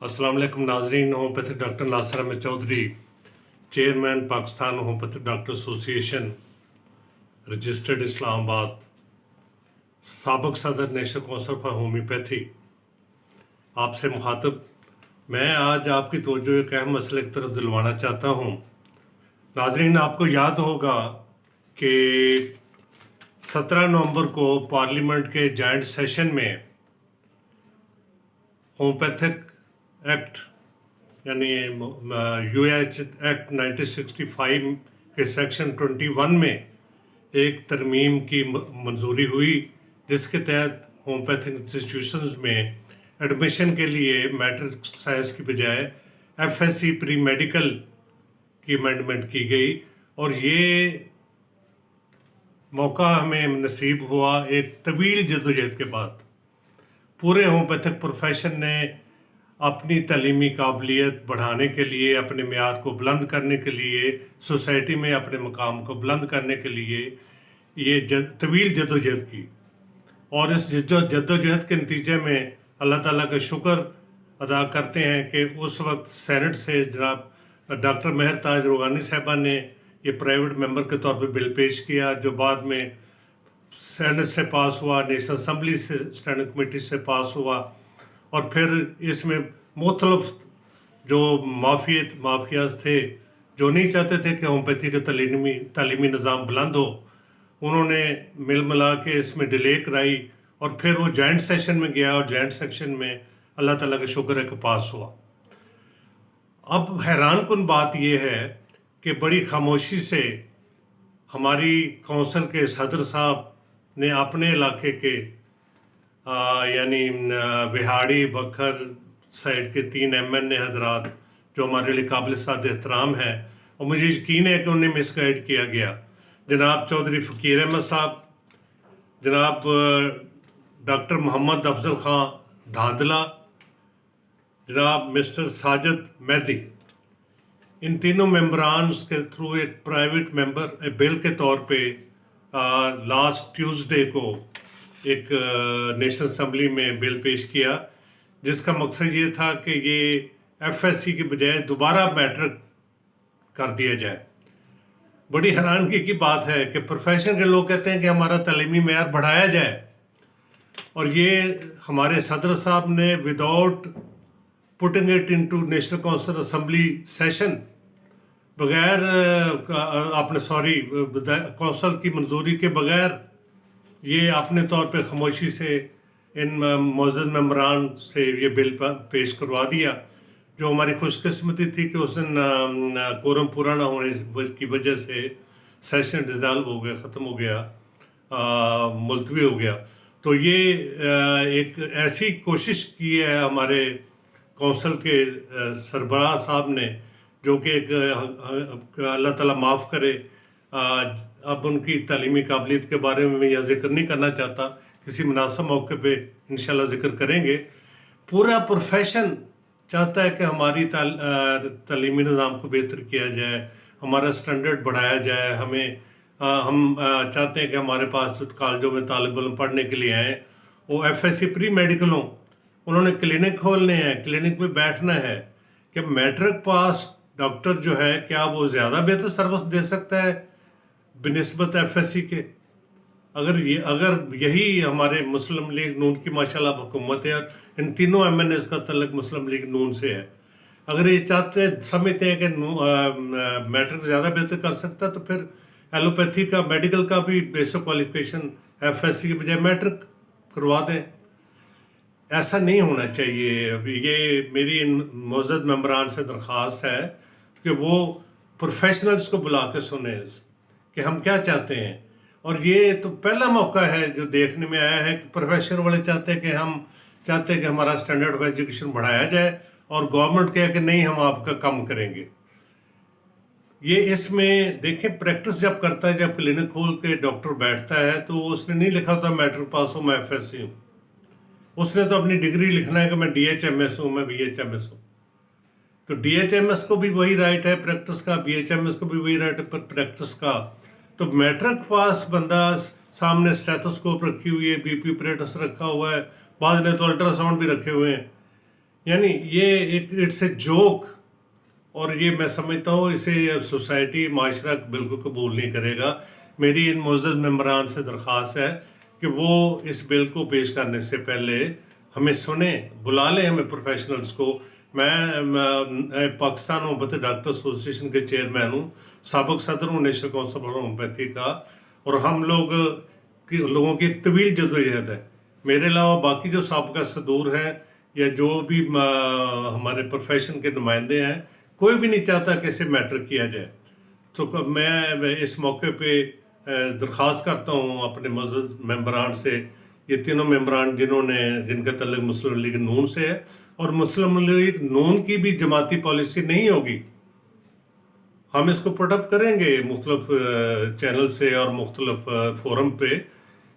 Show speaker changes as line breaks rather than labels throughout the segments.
अस्सलाम वालेकुम नाजरीन। Homeopathic doctor Nasir Ahmad Chaudhary, chairman Pakistan homeopathic doctor association registered Islamabad, साबिक सदर नेशनल काउंसिल फॉर होम्योपैथी, आपसे मुखातब मैं आज आपकी तवज्जो एक अहम मसले की तरफ दिलवाना चाहता हूँ। नाजरीन, आपको याद होगा कि 17 नवंबर को पार्लियामेंट के जॉइंट सेशन में होम्योपैथिक एक्ट यानी यूएच एक्ट 1965 के सेक्शन 21 में एक तरमीम की मंजूरी हुई, जिसके तहत होम्योपैथिक इंस्टीट्यूशंस में एडमिशन के लिए मैट्रिक साइंस की बजाय एफएससी प्री मेडिकल की अमेंडमेंट की गई। और ये मौका हमें नसीब हुआ एक तवील जद्दोजहद के बाद। पूरे होम्योपैथिक प्रोफेशन ने अपनी तलीमी काबिलियत बढ़ाने के लिए, अपने मियार को बुलंद करने के लिए, सोसाइटी में अपने मकाम को बुलंद करने के लिए ये तवील जद्दोजहद की। और इस जद्दोजहद के नतीजे में अल्लाह ताला का शुक्र अदा करते हैं कि उस वक्त सेनेट से जनाब डॉक्टर मेहर ताज रोगानी साहबा ने ये प्राइवेट मेंबर के तौर पर बिल पेश किया, जो बाद में सेनेट से पास हुआ, नेशनल असम्बली से स्टैंडिंग कमेटी से पास हुआ। और फिर इसमें मुख्तलिफ जो माफियाज थे जो नहीं चाहते थे कि होम्योपैथी का तालीमी निज़ाम बुलंद हो, उन्होंने मिल मिला के इसमें डिले कराई। और फिर वो जॉइंट सेशन में गया और जॉइंट सेक्शन में अल्लाह ताला का शुक्र है कि पास हुआ। अब हैरान कुन बात यह है कि बड़ी खामोशी से हमारी कौंसिल के सदर साहब ने अपने इलाके के यानी बिहाड़ी बखर साइड के 3 MNA हजरात जो हमारे लिए काबिल साद एहतराम है, और मुझे यकीन है कि उन्हें मिसगाइड किया गया। जनाब चौधरी फ़कीर अहमद साहब, जनाब डॉक्टर मोहम्मद अफजल ख़ान धांधला, जनाब मिस्टर साजिद मेहदी, इन तीनों मेंबरान के थ्रू एक प्राइवेट मेंबर बिल के तौर पे लास्ट ट्यूसडे को एक नेशनल असम्बली में बिल पेश किया, जिसका मकसद ये था कि ये एफएससी की बजाय दोबारा मैट्रिक कर दिया जाए। बड़ी हैरानगी की बात है कि प्रोफेशन के लोग कहते हैं कि हमारा तालीमी मेयार बढ़ाया जाए, और ये हमारे सदर साहब ने without putting it into national council assembly session, बगैर कौंसल की मंजूरी के बगैर ये अपने तौर पे खामोशी से इन मोअज़्ज़ज़ मेंबरान से ये बिल पेश करवा दिया, जो हमारी खुशकिस्मती थी कि उस दिन कोरम पूरा ना होने की वजह से सेशन डिज़ॉल्व हो गया, ख़त्म हो गया, मुलतवी हो गया। तो ये एक ऐसी कोशिश की है हमारे कौंसल के सरबराह साहब ने, जो कि अल्लाह ताला माफ़ करे, अब उनकी तालीमी काबिलियत के बारे में मैं यह जिक्र नहीं करना चाहता, किसी मुनासिब मौके पे इंशाल्लाह जिक्र करेंगे। पूरा प्रोफेशन चाहता है कि हमारी तालीमी निज़ाम को बेहतर किया जाए, हमारा स्टैंडर्ड बढ़ाया जाए। हम चाहते हैं कि हमारे पास जो कॉलेजों में तालिब इल्म पढ़ने के लिए आएँ वो एफएससी प्री मेडिकल हों, उन्होंने क्लिनिक खोलने हैं, क्लिनिक में बैठना है कि मैट्रिक पास डॉक्टर जो है क्या वो ज़्यादा बेहतर सर्विस दे सकता है बिनिस्बत एफएससी के। अगर यही हमारे मुस्लिम लीग नून की माशाल्लाह हुकूमत है, और इन तीनों MNAs का तल्लुक मुस्लिम लीग नून से है, अगर ये समझते हैं कि मैट्रिक ज़्यादा बेहतर कर सकता है, तो फिर एलोपैथी का मेडिकल का भी बेसिक क्वालिफिकेशन एफएससी के बजाय मैट्रिक करवा दें। ऐसा नहीं होना चाहिए। ये मेरी इन मोअज़्ज़ज़ मेंबरान से दरख्वास्त है कि वो प्रोफेशनल्स को बुला के सुने कि हम क्या चाहते हैं। और ये तो पहला मौका है जो देखने में आया है कि प्रोफेशन वाले चाहते हैं कि हमारा स्टैंडर्ड ऑफ एजुकेशन बढ़ाया जाए, और गवर्नमेंट कहे कि नहीं हम आपका कम करेंगे। ये इसमें देखें, प्रैक्टिस जब करता है, जब क्लिनिक खोल के डॉक्टर बैठता है, तो उसने नहीं लिखा होता मैट्रिक पास हूँ, मैं एफएससी हूँ। उसने तो अपनी डिग्री लिखना है कि मैं DHMS हूँ, मैं BHMS हूँ। तो DHMS को भी वही राइट है प्रैक्टिस का, BHMS को भी वही राइट है प्रैक्टिस का। तो मैट्रिक पास बंदा सामने स्टेथोस्कोप रखी हुई है, BP ऑपरेटर्स रखा हुआ है, बाद ने तो अल्ट्रासाउंड भी रखे हुए हैं, یعنی یہ ایک اٹس اے جوک، اور یہ میں سمجھتا ہوں اسے سوسائٹی معاشرہ بالکل قبول نہیں کرے گا۔ میری ان معزز ممبران سے درخواست ہے کہ وہ اس بل کو پیش کرنے سے پہلے ہمیں سنیں، بلا لیں ہمیں پروفیشنلز کو۔ میں پاکستان ہومیوپیتھی ڈاکٹر ایسوسیشن کے چیئرمین ہوں، سابق صدر ہوں نیشنل کونسل فار ہومیوپیتھی کا، اور ہم لوگوں کی ایک طویل جدوجہد ہے۔ میرے علاوہ باقی جو سابقہ صدور ہیں یا جو بھی ہمارے پروفیشن کے نمائندے ہیں، کوئی بھی نہیں چاہتا کہ اسے میٹر کیا جائے۔ تو میں اس موقع پہ درخواست کرتا ہوں اپنے معزز ممبران سے، یہ تینوں ممبران جن کا تعلق مسلم لیگ نون سے ہے، اور مسلم لیگ نون کی بھی جماعتی پالیسی نہیں ہوگی، ہم اس کو پٹ اپ کریں گے مختلف چینل سے اور مختلف فورم پہ،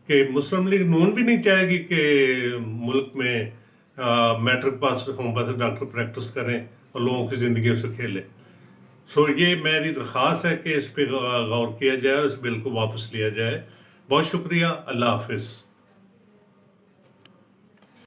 کہ مسلم لیگ نون بھی نہیں چاہے گی کہ ملک میں matric pass homeopathy doctor practice کریں اور لوگوں کی زندگیوں سے کھیلیں۔ یہ میری درخواست ہے کہ اس پہ غور کیا جائے اور اس بل کو واپس لیا جائے۔ بہت شکریہ، اللہ حافظ۔